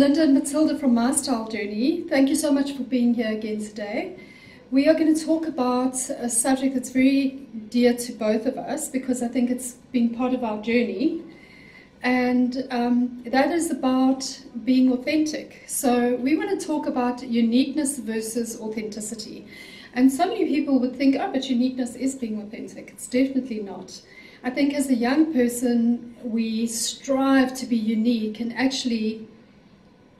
Belinda and Matilda from My Style Journey. Thank you so much for being here again today. We are going to talk about a subject that's very dear to both of us because I think it's been part of our journey, and that is about being authentic. So we want to talk about uniqueness versus authenticity. And so many people would think, oh, but uniqueness is being authentic. It's definitely not. I think as a young person, we strive to be unique, and actually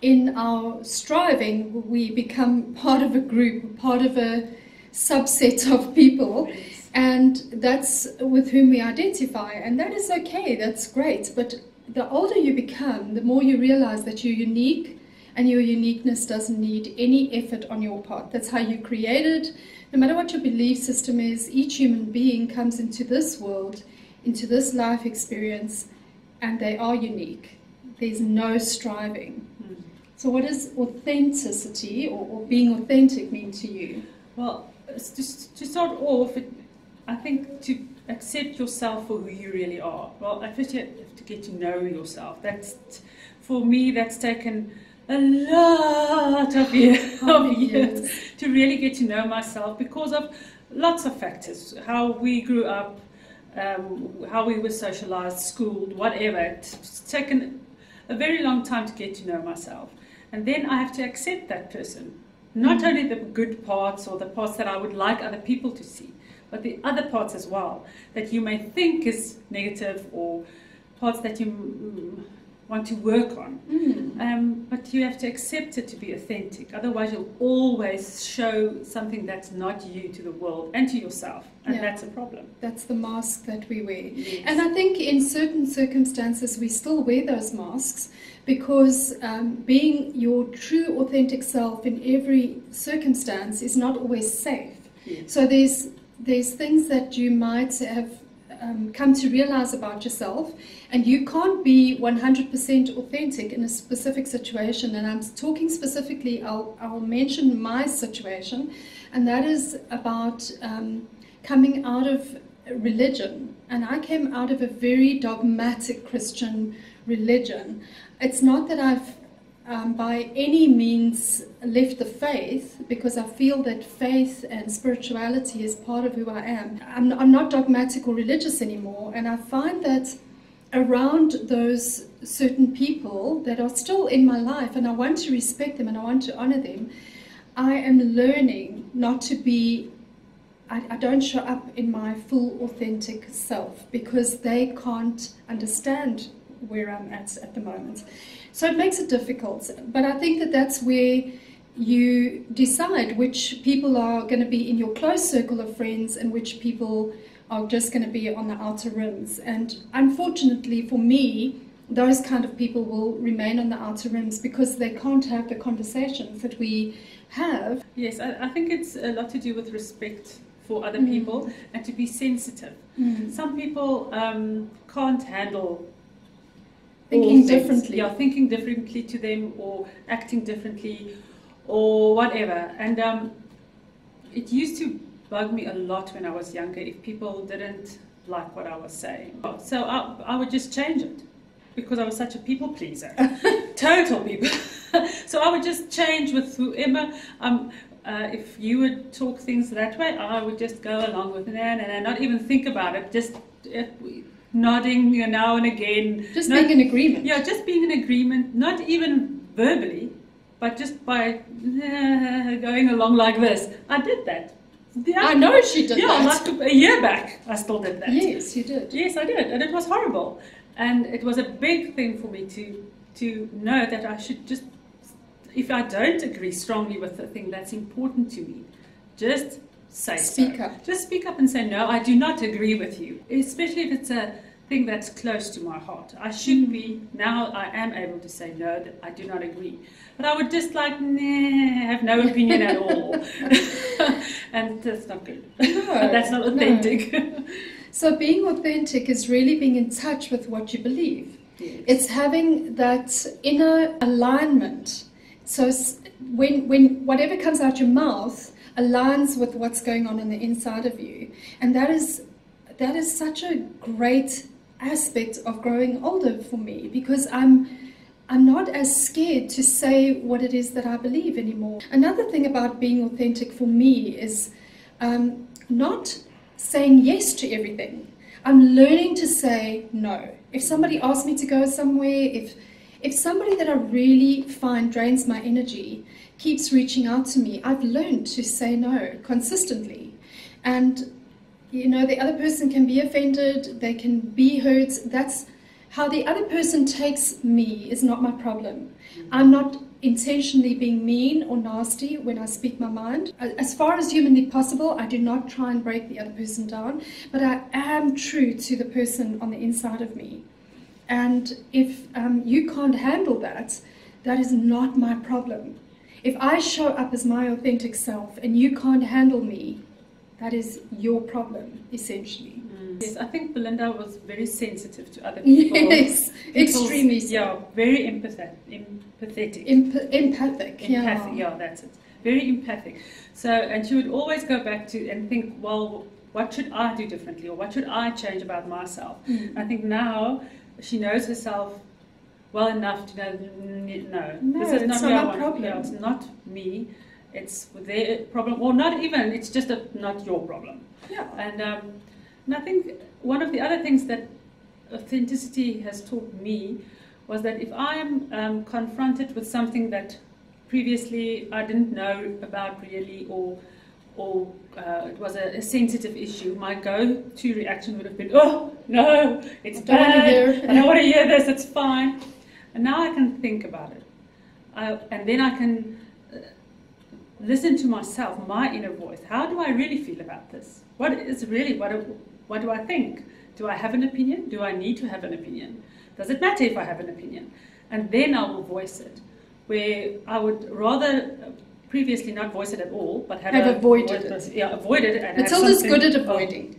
in our striving, we become part of a group, part of a subset of people, and that's with whom we identify, and that is okay, that's great. But the older you become, the more you realize that you're unique, and your uniqueness doesn't need any effort on your part. That's how you're created. No matter what your belief system is, each human being comes into this world, into this life experience, and they are unique. There's no striving. So what does authenticity or being authentic mean to you? Well, to start off, I think to accept yourself for who you really are. Well, first you have to get to know yourself. That's, for me, that's taken a lot of years to really get to know myself because of lots of factors. How we grew up, how we were socialized, schooled, whatever. It's taken a very long time to get to know myself. And then I have to accept that person. Not only the good parts or the parts that I would like other people to see, but the other parts as well that you may think is negative or parts that you want to work on. But you have to accept it to be authentic. Otherwise, you'll always show something that's not you to the world and to yourself. And that's a problem. That's the mask that we wear. Yes. And I think in certain circumstances, we still wear those masks because being your true, authentic self in every circumstance is not always safe. Yes. So there's things that you might have come to realize about yourself, and you can't be 100% authentic in a specific situation. And I'm talking specifically, I'll mention my situation, and that is about coming out of religion. And I came out of a very dogmatic Christian religion. It's not that I've by any means left the faith, because I feel that faith and spirituality is part of who I am. I'm not dogmatic or religious anymore, and I find that around those certain people that are still in my life, and I want to respect them and I want to honor them, I am learning not to be, I don't show up in my full authentic self because they can't understand where I'm at the moment. So it makes it difficult, but I think that that's where you decide which people are going to be in your close circle of friends and which people are just going to be on the outer rims. And unfortunately for me, those kind of people will remain on the outer rims because they can't have the conversations that we have. Yes, I think it's a lot to do with respect for other people and to be sensitive. Some people can't handle thinking differently. Yeah, thinking differently to them or acting differently or whatever. And it used to bug me a lot when I was younger if people didn't like what I was saying. So I would just change it because I was such a people pleaser. Total people. So I would just change with whoever. If you would talk things that way, I would just go along with it and not even think about it. Just nodding now and again. Just being in agreement. Yeah, just being in agreement, not even verbally, but just by going along like this. I did that. I know she did that. Like a year back, I still did that. Yes, you did. Yes, I did, and it was horrible. And it was a big thing for me to know that I should just, if I don't agree strongly with the thing that's important to me, just speak up. Just speak up and say, no, I do not agree with you. Especially if it's a thing that's close to my heart. I should be, now I am able to say, no, that I do not agree. But I would just like, have no opinion at all. And that's not good. No, that's not authentic. No. So being authentic is really being in touch with what you believe. Yes. It's having that inner alignment. So when whatever comes out your mouth aligns with what's going on the inside of you, and that is such a great aspect of growing older for me, because I'm I'm not as scared to say what it is that I believe anymore. Another thing about being authentic for me is not saying yes to everything. I'm learning to say no. If somebody asks me to go somewhere, if somebody that I really find drains my energy keeps reaching out to me, I've learned to say no consistently. And, you know, the other person can be offended, they can be hurt. That's how the other person takes me is not my problem. I'm not intentionally being mean or nasty when I speak my mind. As far as humanly possible, I do not try and break the other person down, but I am true to the person on the inside of me. And if you can't handle that, that is not my problem. If I show up as my authentic self and you can't handle me, that is your problem, essentially. Yes, I think Belinda was very sensitive to other people. Yes, extremely so. Yeah, very empathetic. Empathic, yeah, that's it. Very empathic. So, and she would always go back to and think, well, what should I do differently, or what should I change about myself? I think now she knows herself well enough to know, no, this is not my problem. Yeah, it's not me. It's their problem, or not even. It's just not your problem. Yeah. And I think one of the other things that authenticity has taught me was that if I am confronted with something that previously I didn't know about really, or it was a sensitive issue, my go-to reaction would have been, oh, no, it's bad, I don't want to hear this, it's fine. And now I can think about it. And then I can listen to myself, my inner voice. How do I really feel about this? What is really, what do I think? Do I have an opinion? Do I need to have an opinion? Does it matter if I have an opinion? And then I will voice it. Where I would rather previously not voice it at all, but have avoided it. Yeah, avoided it. And Matilda's good at avoiding.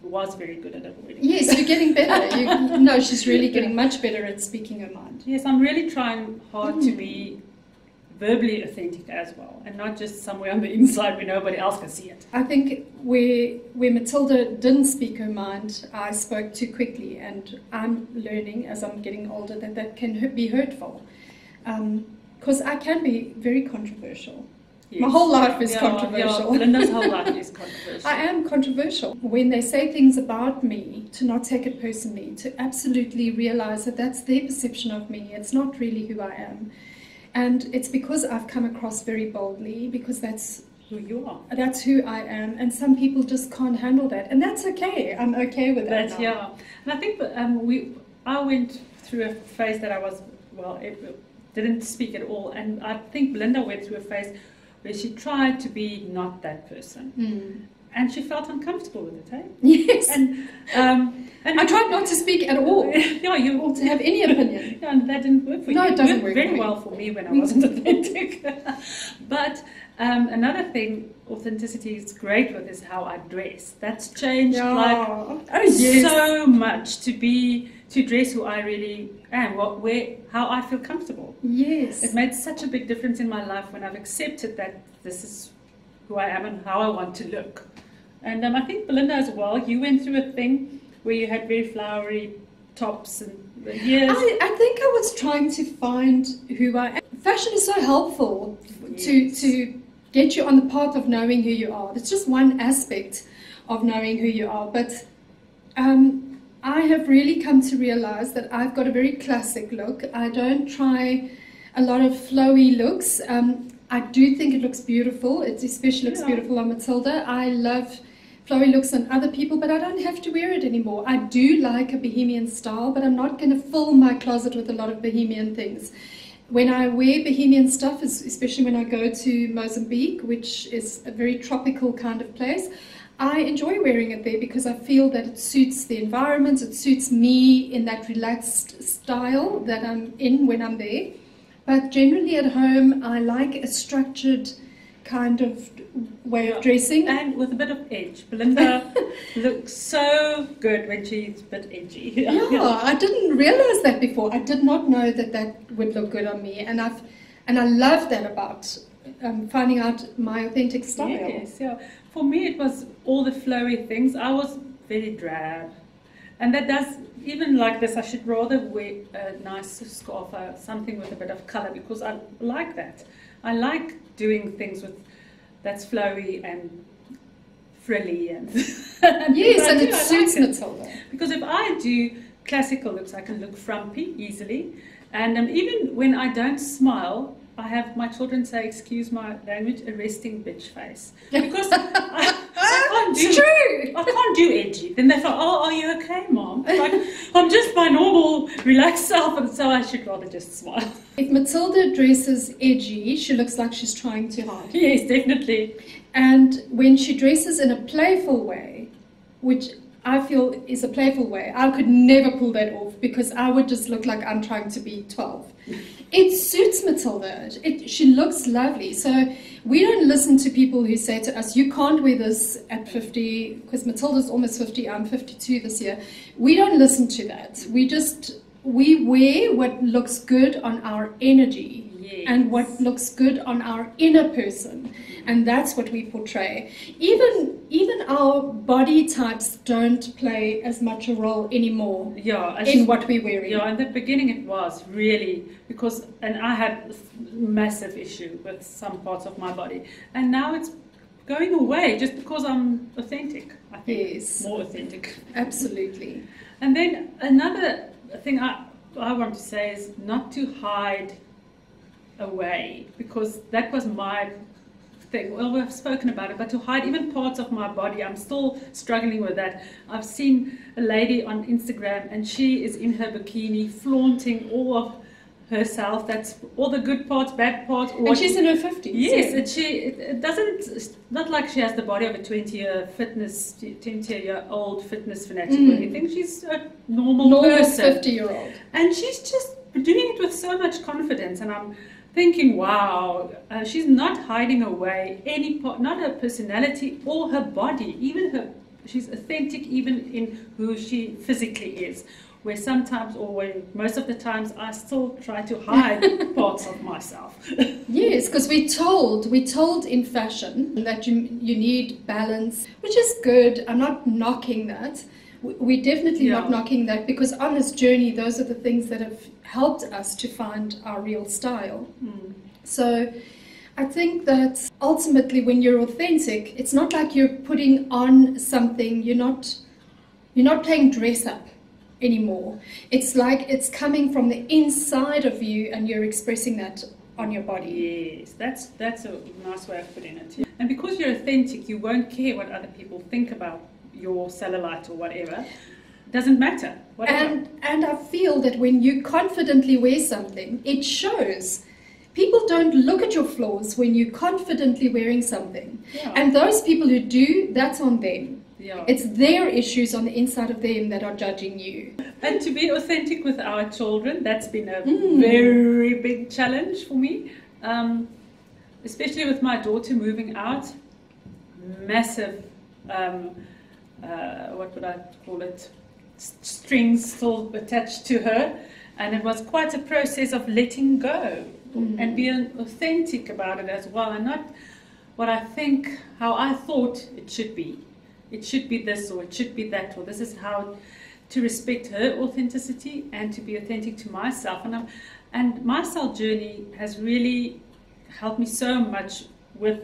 Was very good at avoiding. Yes, you're getting better. No, she's really getting much better at speaking her mind. Yes, I'm really trying hard to be verbally authentic as well, and not just somewhere on the inside where nobody else can see it. I think where Matilda didn't speak her mind, I spoke too quickly, and I'm learning as I'm getting older that can be hurtful. Because I can be very controversial. Yes. My whole life is controversial. Belinda's whole life is controversial. I am controversial. When they say things about me, to not take it personally, to absolutely realize that that's their perception of me. It's not really who I am. And it's because I've come across very boldly, because that's who you are. That's who I am. And some people just can't handle that. And that's okay. I'm okay with that now. Yeah. And I think I went through a phase that I was, didn't speak at all. And I think Belinda went through a phase where she tried to be not that person. And she felt uncomfortable with it, eh? Yes. And I tried not to speak at all. Yeah, or to have any opinion. Yeah, and that didn't work for you. No, it doesn't work very well for me when I wasn't authentic. But another thing authenticity is great with is how I dress. That's changed so much to dress who I really am, how I feel comfortable. Yes. It made such a big difference in my life when I've accepted that this is who I am and how I want to look. And I think Belinda as well, you went through a thing where you had very flowery tops and years. I think I was trying to find who I am. Fashion is so helpful to get you on the path of knowing who you are. It's just one aspect of knowing who you are. But I have really come to realize that I've got a very classic look. I don't try a lot of flowy looks. I do think it looks beautiful. It especially looks beautiful on Matilda. I love flowy looks on other people, but I don't have to wear it anymore. I do like a bohemian style, but I'm not going to fill my closet with a lot of bohemian things. When I wear bohemian stuff, especially when I go to Mozambique, which is a very tropical kind of place, I enjoy wearing it there because I feel that it suits the environment, it suits me in that relaxed style that I'm in when I'm there. But generally at home, I like a structured kind of way of dressing. And with a bit of edge. Belinda looks so good when she's a bit edgy. Yeah, I didn't realize that before. I did not know that would look good on me. And I love that about finding out my authentic style. Yes, yeah. For me, it was all the flowy things. I was very drab. And that does, even like this, I should rather wear a nice scarf, something with a bit of colour, because I like that. I like doing things with that's flowy and frilly and yes, and it suits Matilda. Because if I do classical looks, I can look frumpy easily, and even when I don't smile, I have my children say, excuse my language, a resting bitch face, because I can't do edgy. Then they thought, oh, are you okay, Mom? Like, I'm just my normal relaxed self, and so I should rather just smile. If Matilda dresses edgy, she looks like she's trying to hide. Yes, definitely. And when she dresses in a playful way, which I feel is a playful way, I could never pull that off, because I would just look like I'm trying to be 12. It suits Matilda. She looks lovely. So we don't listen to people who say to us, you can't wear this at 50, because Matilda's almost 50, I'm 52 this year. We don't listen to that. We wear what looks good on our energy. Yes. And what looks good on our inner person, and that's what we portray. Even our body types don't play as much a role anymore. Yeah, in what we're wearing. Yeah, in the beginning it was really because, and I had a massive issue with some parts of my body, and now it's going away just because I'm authentic. I think. Yes, more authentic. Absolutely. And then another thing I want to say is not to hide away, because that was my thing. Well, we've spoken about it, but to hide even parts of my body, I'm still struggling with that. I've seen a lady on Instagram, and she is in her bikini flaunting all of herself. That's all the good parts, bad parts. And she's in her 50s. Yes, and it doesn't, it's not like she has the body of a 20-year-old fitness fanatic or anything. She's a normal person. 50-year-old. And she's just doing it with so much confidence, and I'm thinking, wow, she's not hiding away any part, not her personality or her body, she's authentic even in who she physically is, where sometimes, or where most of the times, I still try to hide parts of myself. Yes, because we're told in fashion that you need balance, which is good. I'm not knocking that. We're definitely not knocking that, because on this journey, those are the things that have helped us to find our real style. So I think that ultimately when you're authentic, it's not like you're putting on something, you're not playing dress up anymore. It's like it's coming from the inside of you, and you're expressing that on your body. Yes, that's a nice way of putting it. And because you're authentic, you won't care what other people think about your cellulite or whatever. Doesn't matter. Whatever. And I feel that when you confidently wear something, it shows. People don't look at your flaws when you're confidently wearing something. Yeah. And those people who do, that's on them. Yeah. It's their issues on the inside of them that are judging you. And to be authentic with our children, that's been a very big challenge for me. Especially with my daughter moving out. Massive what would I call it, strings still attached to her, and it was quite a process of letting go and being authentic about it as well, and not what I think, how I thought it should be. It should be this, or it should be that, or this is how to respect her authenticity and to be authentic to myself. And my self journey has really helped me so much with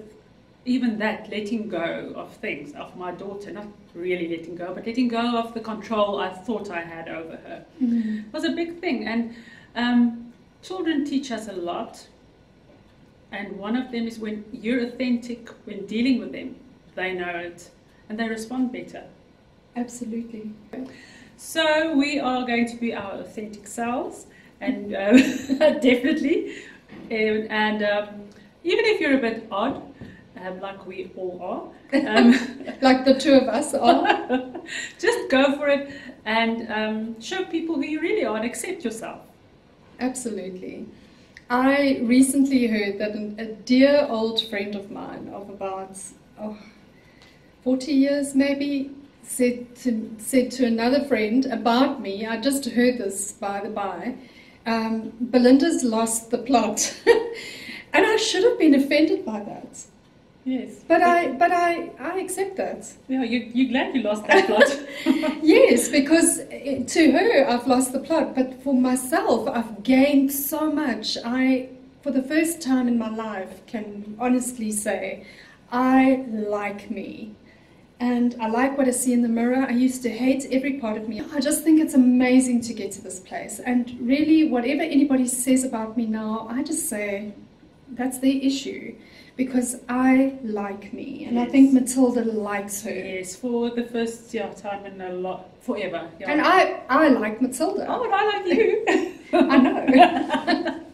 even that, letting go of things, of my daughter, not really letting go, but letting go of the control I thought I had over her. It was a big thing. And children teach us a lot. And one of them is when you're authentic, when dealing with them, they know it and they respond better. Absolutely. So we are going to be our authentic selves, and definitely. And even if you're a bit odd, like we all are. Like the two of us are. Just go for it and show people who you really are and accept yourself. Absolutely. I recently heard that a dear old friend of mine of about 40 years maybe said to another friend about me, I just heard this by the by, Belinda's lost the plot. And I should have been offended by that. Yes. But I accept that. Yeah, you're glad you lost that plot. Yes, because to her I've lost the plot, but for myself I've gained so much. For the first time in my life, can honestly say I like me. And I like what I see in the mirror. I used to hate every part of me. I just think it's amazing to get to this place. And really, whatever anybody says about me now, I just say that's their issue. Because I like me. And Yes. I think Matilda likes her. Yes, for the first time in a lot, forever. Yeah. And I like Matilda. Oh, and I like you. I know.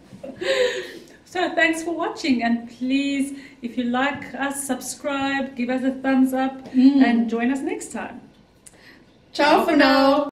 So thanks for watching, and please, if you like us, subscribe, give us a thumbs up, and join us next time. Ciao for now.